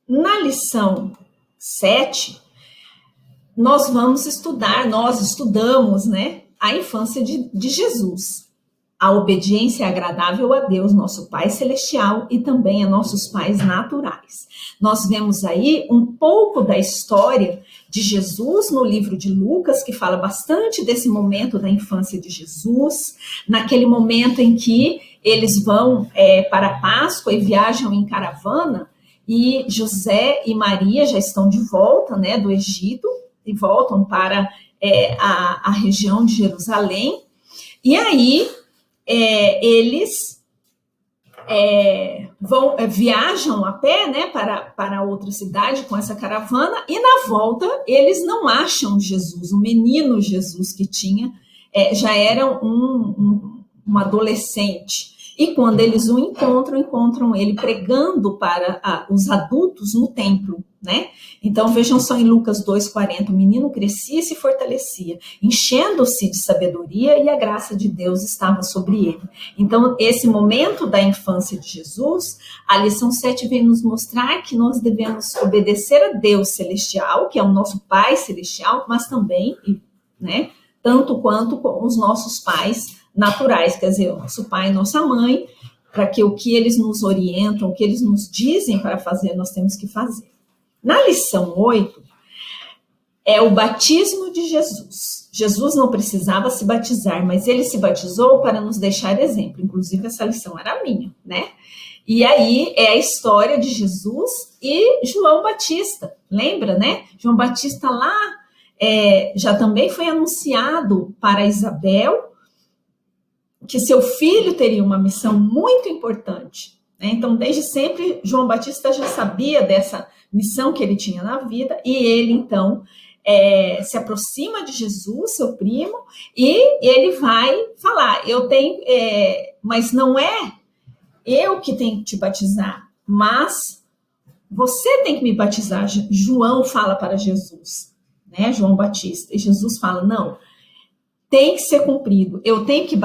Na lição 7, nós estudamos, né, a infância de Jesus. A obediência é agradável a Deus, nosso Pai Celestial, e também a nossos pais naturais. Nós vemos aí um pouco da história de Jesus no livro de Lucas, que fala bastante desse momento da infância de Jesus, naquele momento em que eles vão para a Páscoa e viajam em caravana, e José e Maria já estão de volta, né, do Egito, e voltam para a região de Jerusalém, e aí eles viajam a pé, né, para outra cidade com essa caravana, e na volta eles não acham Jesus, o menino Jesus que tinha, já era um adolescente. E quando eles o encontram ele pregando para os adultos no templo, né? Então vejam só em Lucas 2,40, o menino crescia e se fortalecia, enchendo-se de sabedoria, e a graça de Deus estava sobre ele. Então esse momento da infância de Jesus, a lição 7 vem nos mostrar que nós devemos obedecer a Deus celestial, que é o nosso Pai celestial, mas também, né, tanto quanto com os nossos pais naturais, quer dizer, o nosso pai e nossa mãe, para que o que eles nos orientam, o que eles nos dizem para fazer, nós temos que fazer. Na lição 8, é o batismo de Jesus. Jesus não precisava se batizar, mas ele se batizou para nos deixar exemplo. Inclusive, essa lição era minha, né? E aí é a história de Jesus e João Batista. Lembra, né? João Batista lá já também foi anunciado para Isabel que seu filho teria uma missão muito importante, né? Então, desde sempre, João Batista já sabia dessa missão que ele tinha na vida, e ele, então, se aproxima de Jesus, seu primo, e ele vai falar, mas não é eu que tenho que te batizar, mas você tem que me batizar. João fala para Jesus, né, João Batista, e Jesus fala, não, tem que ser cumprido, eu tenho que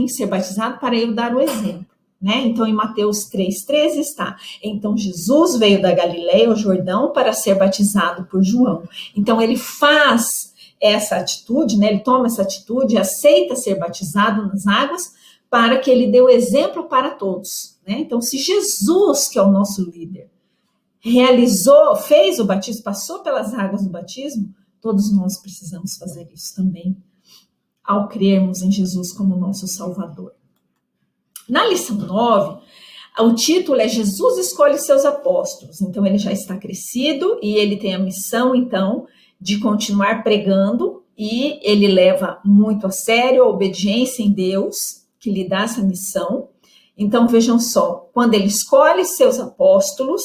ser batizado para eu dar o exemplo, né? Então, em Mateus 3,13 está, então Jesus veio da Galileia ao Jordão para ser batizado por João. Então, ele faz essa atitude, né? Ele toma essa atitude, aceita ser batizado nas águas, para que ele dê o exemplo para todos, né? Então, se Jesus, que é o nosso líder, fez o batismo, passou pelas águas do batismo, todos nós precisamos fazer isso também, ao crermos em Jesus como nosso Salvador. Na lição 9, o título é Jesus escolhe seus apóstolos. Então, ele já está crescido e ele tem a missão, então, de continuar pregando, e ele leva muito a sério a obediência em Deus, que lhe dá essa missão. Então, vejam só, quando ele escolhe seus apóstolos,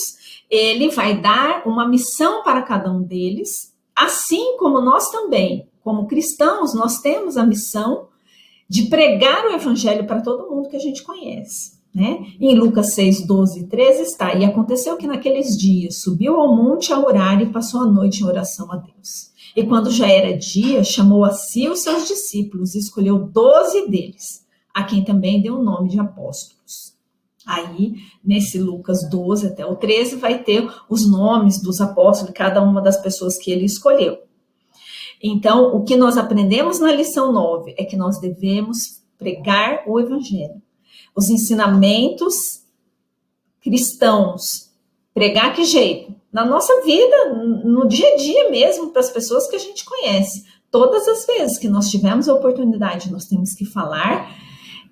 ele vai dar uma missão para cada um deles, assim como nós também, como cristãos, nós temos a missão de pregar o evangelho para todo mundo que a gente conhece, né? Em Lucas 6, 12 e 13 está, e aconteceu que naqueles dias subiu ao monte a orar e passou a noite em oração a Deus. E quando já era dia, chamou a si os seus discípulos e escolheu 12 deles, a quem também deu o nome de apóstolos. Aí, nesse Lucas 12 até o 13, vai ter os nomes dos apóstolos, cada uma das pessoas que ele escolheu. Então, o que nós aprendemos na lição 9 é que nós devemos pregar o evangelho. Os ensinamentos cristãos, pregar que jeito? Na nossa vida, no dia a dia mesmo, para as pessoas que a gente conhece. Todas as vezes que nós tivermos a oportunidade, nós temos que falar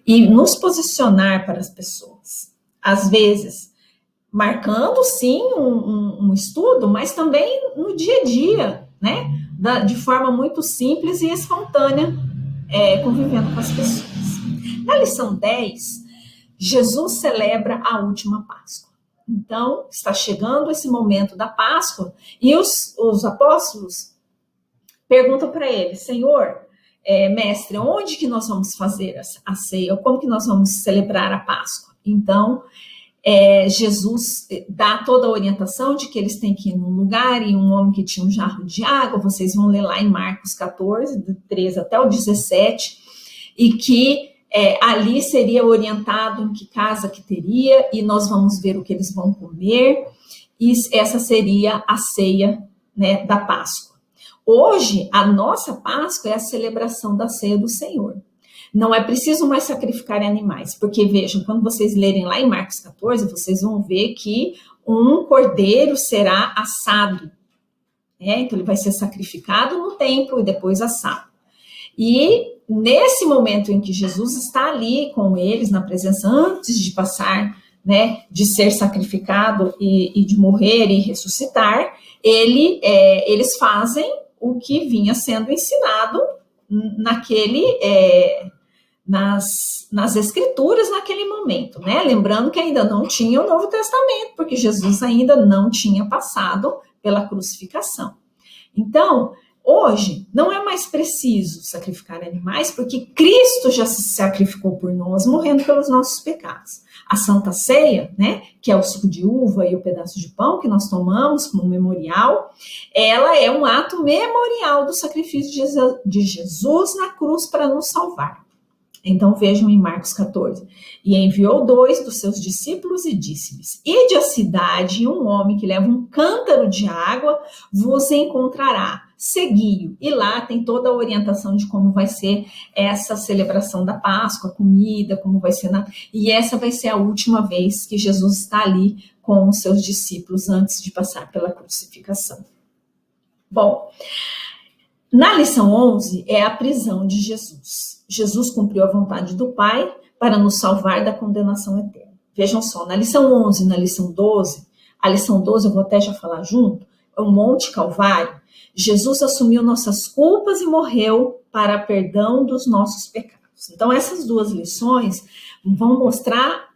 e nos posicionar para as pessoas. Às vezes, marcando, sim, um estudo, mas também no dia a dia, né? De forma muito simples e espontânea, convivendo com as pessoas. Na lição 10, Jesus celebra a última Páscoa. Então, está chegando esse momento da Páscoa, e os apóstolos perguntam para ele, Senhor, mestre, onde que nós vamos fazer a ceia? Como que nós vamos celebrar a Páscoa? Então, Jesus dá toda a orientação de que eles têm que ir num lugar, e um homem que tinha um jarro de água, vocês vão ler lá em Marcos 14, do 13 até o 17, e que ali seria orientado em que casa que teria, e nós vamos ver o que eles vão comer, e essa seria a ceia, né, da Páscoa. Hoje, a nossa Páscoa é a celebração da ceia do Senhor. Não é preciso mais sacrificar animais, porque vejam, quando vocês lerem lá em Marcos 14, vocês vão ver que um cordeiro será assado, né? Então ele vai ser sacrificado no templo e depois assado. E nesse momento em que Jesus está ali com eles, na presença, antes de passar, né, de ser sacrificado e de morrer e ressuscitar, eles fazem o que vinha sendo ensinado nas escrituras naquele momento, né? Lembrando que ainda não tinha o Novo Testamento, porque Jesus ainda não tinha passado pela crucificação. Então, hoje, não é mais preciso sacrificar animais, porque Cristo já se sacrificou por nós, morrendo pelos nossos pecados. A Santa Ceia, né, que é o suco de uva e o pedaço de pão que nós tomamos como memorial, ela é um ato memorial do sacrifício de Jesus na cruz para nos salvar. Então vejam em Marcos 14. E enviou 2 dos seus discípulos e disse-lhes: Ide à cidade, e um homem que leva um cântaro de água vos encontrará. Segui-o. E lá tem toda a orientação de como vai ser essa celebração da Páscoa, comida, como vai ser. E essa vai ser a última vez que Jesus está ali com os seus discípulos antes de passar pela crucificação. Bom, na lição 11 é a prisão de Jesus. Jesus cumpriu a vontade do Pai para nos salvar da condenação eterna. Vejam só, na lição 11 e na lição 12, a lição 12 eu vou até já falar junto, é o Monte Calvário. Jesus assumiu nossas culpas e morreu para perdão dos nossos pecados. Então essas duas lições vão mostrar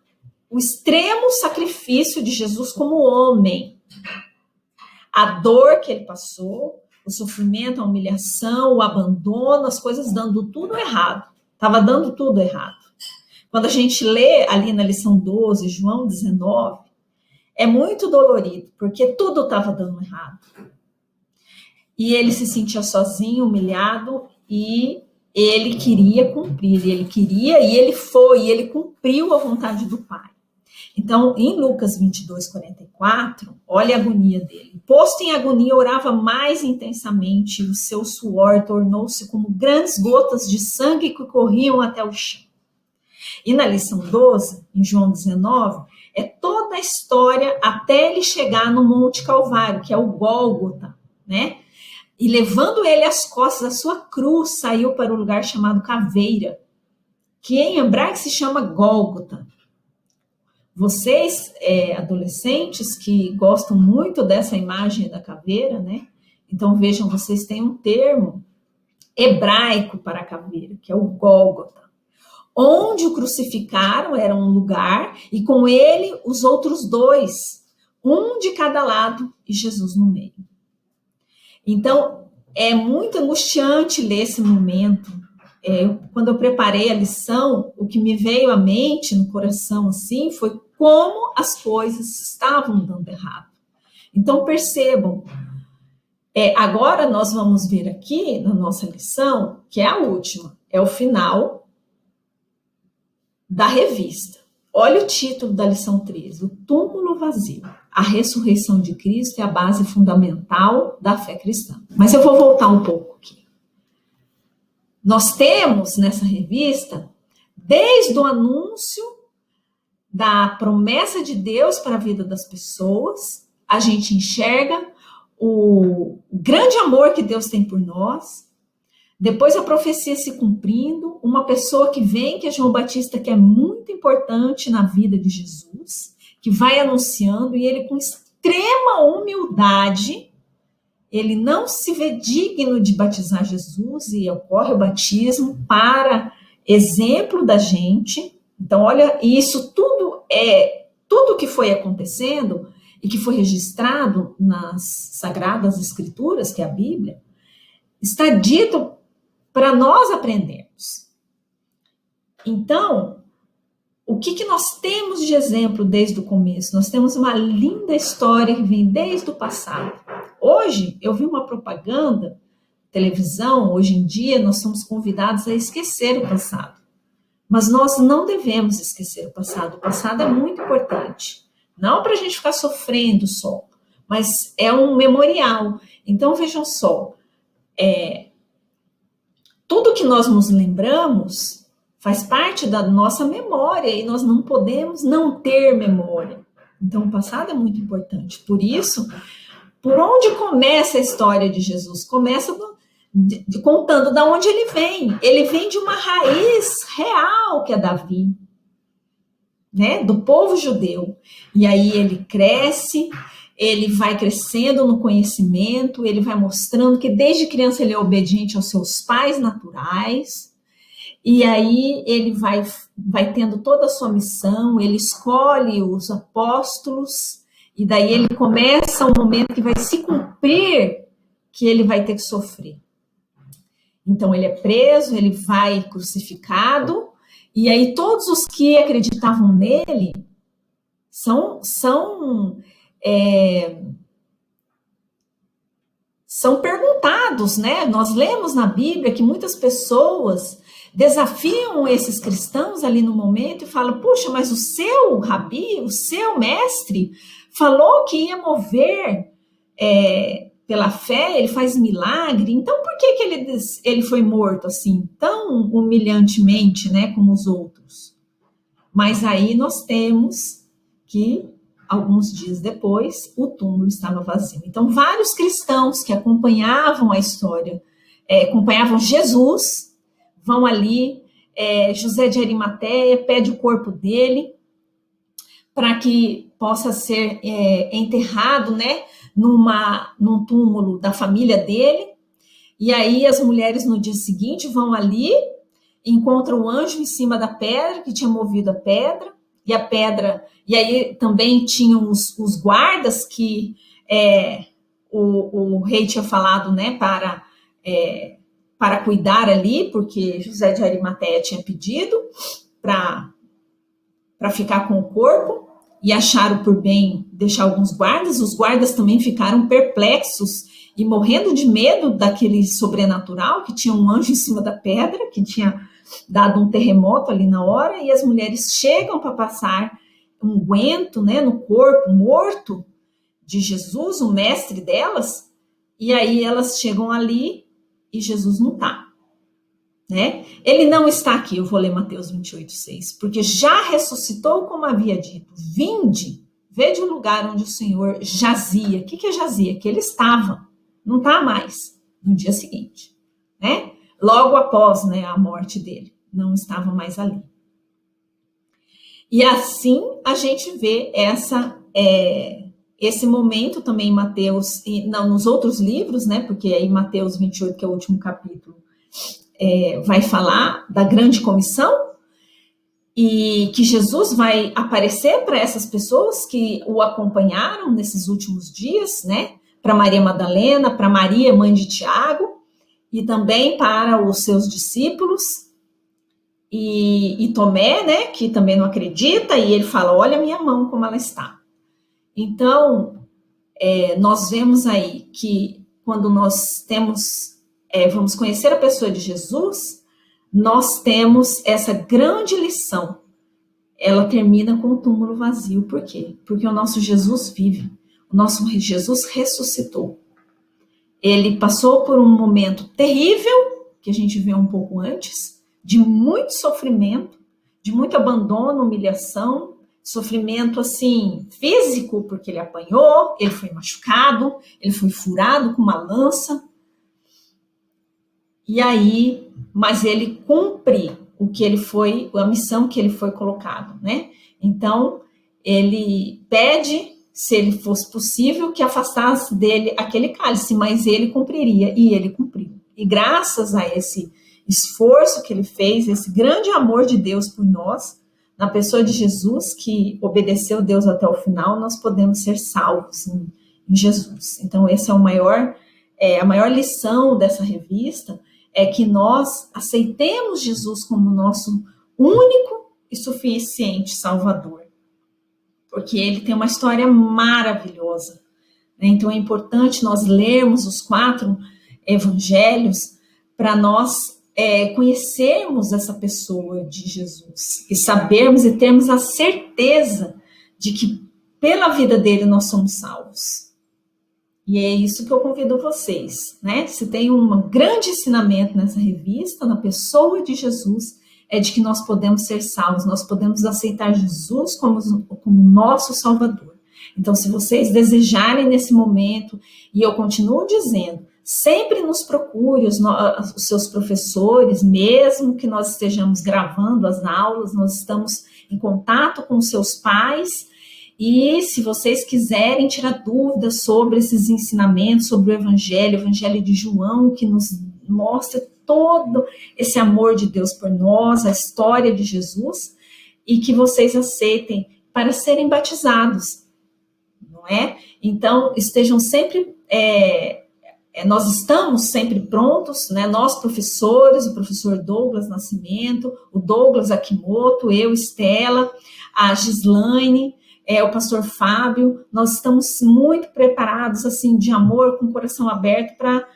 o extremo sacrifício de Jesus como homem. A dor que ele passou, o sofrimento, a humilhação, o abandono, as coisas dando tudo errado. Estava dando tudo errado. Quando a gente lê ali na lição 12, João 19, é muito dolorido, porque tudo estava dando errado. E ele se sentia sozinho, humilhado, e ele queria cumprir, e ele foi, e ele cumpriu a vontade do Pai. Então, em Lucas 22, 44, olha a agonia dele. Posto em agonia, orava mais intensamente, o seu suor tornou-se como grandes gotas de sangue que corriam até o chão. E na lição 12, em João 19, é toda a história até ele chegar no Monte Calvário, que é o Gólgota, né? E levando ele às costas, a sua cruz saiu para um lugar chamado Caveira, que em hebraico se chama Gólgota. Vocês, adolescentes, que gostam muito dessa imagem da caveira, né? Então, vejam, vocês têm um termo hebraico para a caveira, que é o Gólgota. Onde o crucificaram era um lugar, e com ele os outros 2, um de cada lado e Jesus no meio. Então, é muito angustiante ler esse momento. Quando eu preparei a lição, o que me veio à mente, no coração, assim, foi como as coisas estavam dando errado. Então, percebam, agora nós vamos ver aqui, na nossa lição, que é a última, é o final da revista. Olha o título da lição 13, o túmulo vazio. A ressurreição de Cristo é a base fundamental da fé cristã. Mas eu vou voltar um pouco aqui. Nós temos nessa revista, desde o anúncio da promessa de Deus para a vida das pessoas, a gente enxerga o grande amor que Deus tem por nós, depois a profecia se cumprindo, uma pessoa que vem, que é João Batista, que é muito importante na vida de Jesus, que vai anunciando, e ele com extrema humildade, ele não se vê digno de batizar Jesus, e ocorre o batismo para exemplo da gente. Então, olha, isso tudo que foi acontecendo e que foi registrado nas Sagradas Escrituras, que é a Bíblia, está dito para nós aprendermos. Então, o que nós temos de exemplo desde o começo? Nós temos uma linda história que vem desde o passado. Hoje, eu vi uma propaganda, televisão, hoje em dia, nós somos convidados a esquecer o passado. Mas nós não devemos esquecer o passado. O passado é muito importante. Não para a gente ficar sofrendo só, mas é um memorial. Então, vejam só, tudo que nós nos lembramos faz parte da nossa memória e nós não podemos não ter memória. Então, o passado é muito importante. Por isso, por onde começa a história de Jesus? Começa contando de onde ele vem. Ele vem de uma raiz real, que é Davi, né? Do povo judeu. E aí ele cresce, ele vai crescendo no conhecimento, ele vai mostrando que desde criança ele é obediente aos seus pais naturais, e aí ele vai tendo toda a sua missão, ele escolhe os apóstolos, e daí ele começa um momento que vai se cumprir, que ele vai ter que sofrer. Então ele é preso, ele vai crucificado, e aí todos os que acreditavam nele são perguntados, né? Nós lemos na Bíblia que muitas pessoas desafiam esses cristãos ali no momento e falam, puxa, mas o seu rabi, o seu mestre, falou que ia mover pela fé, ele faz milagre, então por que ele foi morto assim, tão humilhantemente, né, como os outros? Mas aí nós temos que alguns dias depois, o túmulo estava vazio. Então, vários cristãos que acompanhavam a história, acompanhavam Jesus, vão ali, José de Arimateia pede o corpo dele para que possa ser enterrado, né, num túmulo da família dele. E aí as mulheres no dia seguinte vão ali, encontram o anjo em cima da pedra, que tinha movido a pedra, e aí também tinham os guardas que o rei tinha falado, né, para cuidar ali, porque José de Arimateia tinha pedido para ficar com o corpo, e acharam por bem deixar alguns guardas. Os guardas também ficaram perplexos e morrendo de medo daquele sobrenatural, que tinha um anjo em cima da pedra, que tinha dado um terremoto ali na hora, e as mulheres chegam para passar um unguento, né, no corpo morto de Jesus, o mestre delas, e aí elas chegam ali e Jesus não está, né? Ele não está aqui, eu vou ler Mateus 28:6, porque já ressuscitou como havia dito, vinde, vede o lugar onde o Senhor jazia. O que é jazia? Que ele estava, não está mais, no dia seguinte, né? Logo após, né, a morte dele, não estava mais ali. E assim a gente vê esse momento também em Mateus, e não nos outros livros, né? Porque aí Mateus 28, que é o último capítulo, vai falar da grande comissão, e que Jesus vai aparecer para essas pessoas que o acompanharam nesses últimos dias, né? Para Maria Madalena, para Maria, mãe de Tiago, e também para os seus discípulos, e Tomé, né, que também não acredita, e ele fala, olha a minha mão como ela está. Então, nós vemos aí que quando nós vamos conhecer a pessoa de Jesus, nós temos essa grande lição. Ela termina com o túmulo vazio. Por quê? Porque o nosso Jesus vive, o nosso Jesus ressuscitou. Ele passou por um momento terrível, que a gente vê um pouco antes, de muito sofrimento, de muito abandono, humilhação, sofrimento assim físico, porque ele apanhou, ele foi machucado, ele foi furado com uma lança. E aí, mas ele cumpre a missão que ele foi colocado, né? Então, ele pede, se ele fosse possível, que afastasse dele aquele cálice, mas ele cumpriria, e ele cumpriu. E graças a esse esforço que ele fez, esse grande amor de Deus por nós, na pessoa de Jesus, que obedeceu a Deus até o final, nós podemos ser salvos em Jesus. Então, esse é a maior lição dessa revista, é que nós aceitemos Jesus como nosso único e suficiente Salvador. Porque ele tem uma história maravilhosa, né? Então, é importante nós lermos os 4 evangelhos para nós conhecermos essa pessoa de Jesus e sabermos e termos a certeza de que pela vida dele nós somos salvos. E é isso que eu convido vocês, né? Se tem um grande ensinamento nessa revista, na pessoa de Jesus, é de que nós podemos ser salvos, nós podemos aceitar Jesus como nosso Salvador. Então, se vocês desejarem nesse momento, e eu continuo dizendo, sempre nos procure os seus professores, mesmo que nós estejamos gravando as aulas, nós estamos em contato com os seus pais. E se vocês quiserem tirar dúvidas sobre esses ensinamentos, sobre o Evangelho de João, que nos mostra todo esse amor de Deus por nós, a história de Jesus, e que vocês aceitem para serem batizados, não é? Então, estejam sempre, nós estamos sempre prontos, né? Nós professores, o professor Douglas Nascimento, o Douglas Akimoto, eu, Estela, a Gislaine, o pastor Fábio, nós estamos muito preparados, assim, de amor, com o coração aberto para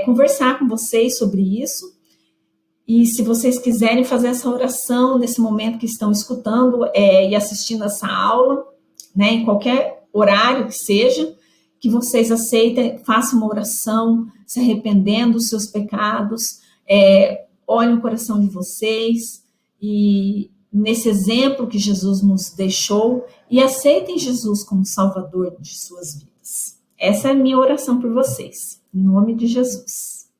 conversar com vocês sobre isso. E se vocês quiserem fazer essa oração nesse momento que estão escutando e assistindo essa aula, né, em qualquer horário que seja, que vocês aceitem, façam uma oração, se arrependendo dos seus pecados, olhem o coração de vocês e nesse exemplo que Jesus nos deixou, e aceitem Jesus como Salvador de suas vidas. Essa é a minha oração por vocês, em nome de Jesus.